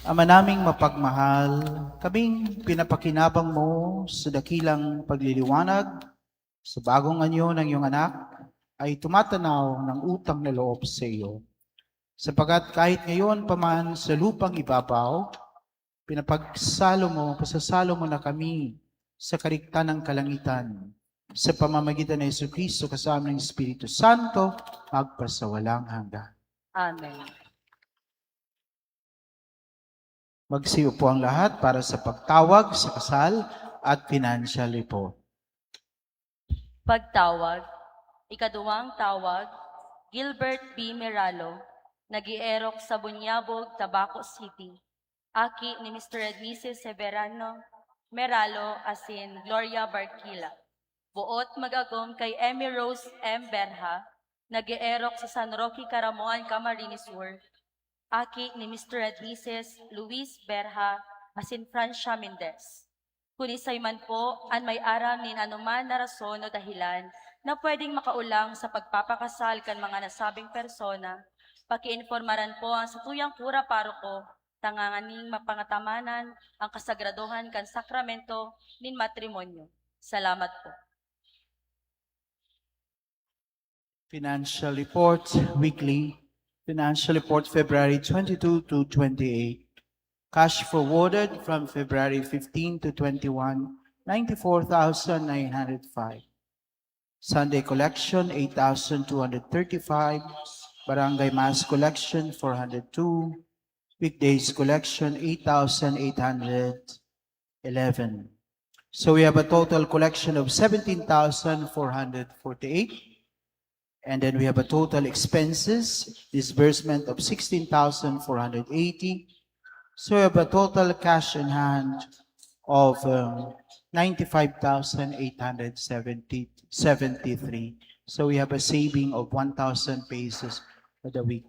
Ama naming mapagmahal, kaming pinapakinabang mo sa dakilang pagliliwanag sa bagong anyo ng iyong anak ay tumatanaw ng utang na loob sa iyo. Sapagat kahit ngayon pa man sa lupang ibabaw, pasasalo mo na kami sa kariktan ng kalangitan sa pamamagitan ng Jesucristo kasama ng Espiritu Santo magpasawalang hanggan. Amen. Magsiyo po ang lahat para sa pagtawag sa kasal at financial report. Pagtawag, ikaduwang tawag, Gilbert B. Meralo, nag-ierok sa Bunyabog, Tabaco City. Aki ni Mr. and Mrs. Severano Meralo asin Gloria Barquila. Buot mag-agom kay Emmy Rose M. Berha, nag-ierok sa San Roque, Caramoan, Camarines Sur. Aki ni Mr. and Mrs. Luis Berha asin Francia Mendez. Kunisay man po ang may aram nin anuman na rason o dahilan na pwedeng makaulang sa pagpapakasal kan mga nasabing persona, pakiinformaran po ang satuyang pura paroko tanganganing mapangatamanan ang kasagraduhan kan sakramento nin matrimonyo. Salamat po. Financial report weekly. Financial report February 22 to 28. Cash forwarded from February 15 to 21, 94,905. Sunday collection, 8,235. Barangay Mass collection, 402. Weekdays collection, 8,811. So we have a total collection of 17,448. And then we have a total expenses, disbursement of 16,480. So we have a total cash in hand of 95,873. So we have a saving of 1,000 pesos for the week.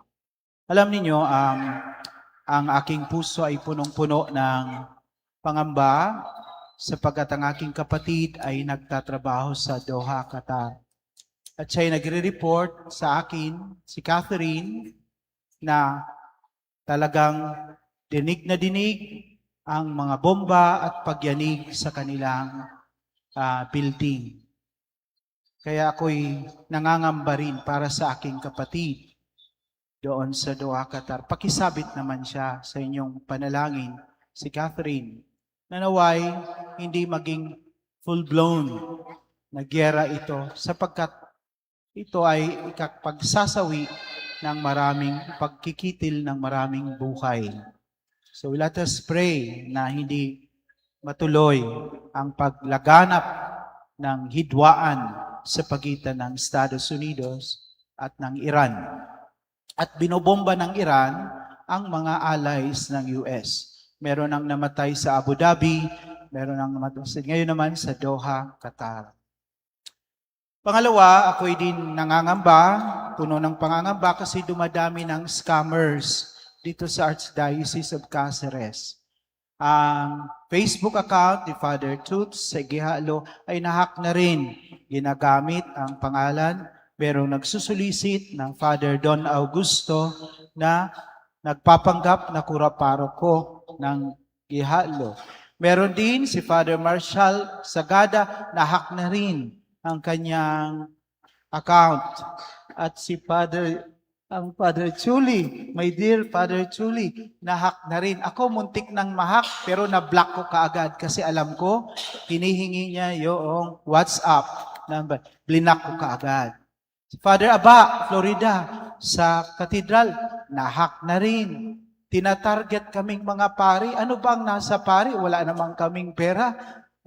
Alam niyo, ang aking puso ay punong-puno ng pangamba sapagkat ang aking kapatid ay nagtatrabaho sa Doha, Qatar. At siya'y nagre-report sa akin, si Catherine, na talagang dinig na dinig ang mga bomba at pagyanig sa kanilang building. Kaya ako'y nangangamba rin para sa aking kapatid doon sa Doha, Qatar. Pakisabit naman siya sa inyong panalangin, si Catherine, na naway hindi maging full-blown na gyera ito sapagkat ito ay ikapagsasawi ng maraming pagkikitil ng maraming buhay. So let us pray na hindi matuloy ang paglaganap ng hidwaan sa pagitan ng Estados Unidos at ng Iran. At binobomba ng Iran ang mga allies ng US. Meron ang namatay sa Abu Dhabi, meron ang namatay ngayon naman sa Doha, Qatar. Pangalawa, ako'y din nangangamba, puno ng pangangamba kasi dumadami ng scammers dito sa Archdiocese of Cáceres. Ang Facebook account ni Father Toots sa Gihalo ay nahack na rin. Ginagamit ang pangalan, pero nagsusulisit ng Father Don Augusto na nagpapanggap na kuraparoko ng Gihalo. Meron din si Father Marshall Sagada, nahack na rin ang kanyang account. At si Father Chuli, my dear Father Chuli, nahack na rin. Ako muntik nang mahack pero na-block ko kaagad kasi alam ko, hinihingi niya yung WhatsApp number. Blinak ko kaagad. Si Father Aba, Florida, sa katedral, nahack na rin. Tinatarget kaming mga pari. Ano bang nasa pari? Wala namang kaming pera.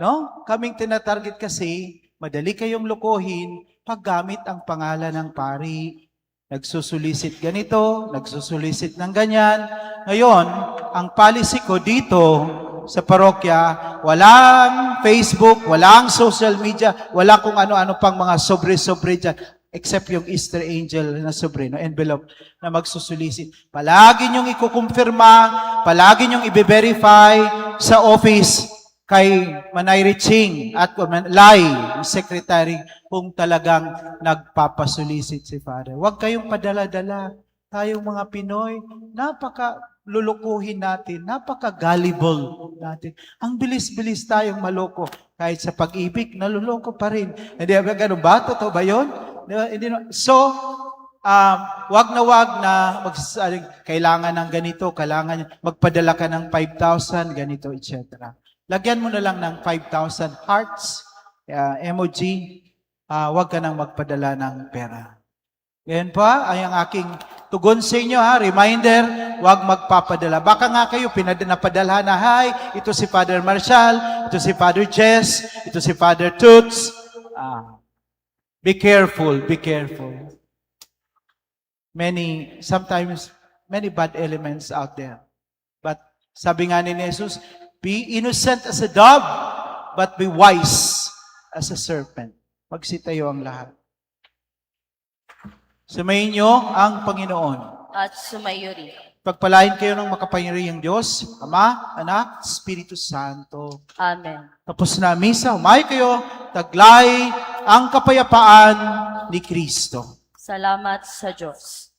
No? Kaming tinatarget kasi, madali kayong lokohin paggamit ang pangalan ng pari. Nagsusulisit ganito, nagsusulisit ng ganyan. Ngayon, ang policy ko dito sa parokya, walang Facebook, walang social media, wala kung ano-ano pang mga sobre-sobre dyan, except yung Easter angel na sobre, no, envelope na magsusulisit. Palagi niyong ikukumpirma, palagi niyong i-verify sa office kay Manay Riching at Lai, secretary, kung talagang nagpapasulisit si Father. Huwag kayong padala-dala. Tayong mga Pinoy, napaka-lulukuhin natin, napaka-gullible natin. Ang bilis-bilis tayong maloko. Kahit sa pag-ibig, naluloko pa rin. Hindi ba ganun ba? Totoo ba yun? Hindi, so, wag na magsasabing, kailangan ng ganito, kailangan magpadala ka ng 5,000, ganito, etc. Lagyan mo na lang ng 5,000 hearts, emoji, wag ka nang magpadala ng pera. Ngayon pa, ay ang aking tugon sa inyo, ha? Reminder, wag magpapadala. Baka nga kayo napadala na, hi, ito si Father Marshall, ito si Father Jess, ito si Father Toots. Be careful, be careful. Sometimes, many bad elements out there. But sabi nga ni Jesus, be innocent as a dove, but be wise as a serpent. Magsitayo ang lahat. Sumayin niyo ang Panginoon. At sumayo rin. Pagpalain kayo ng makapangyarihang Diyos, Ama, Anak, Espiritu Santo. Amen. Tapos na misa, umay kayo, taglay ang kapayapaan ni Kristo. Salamat sa Diyos.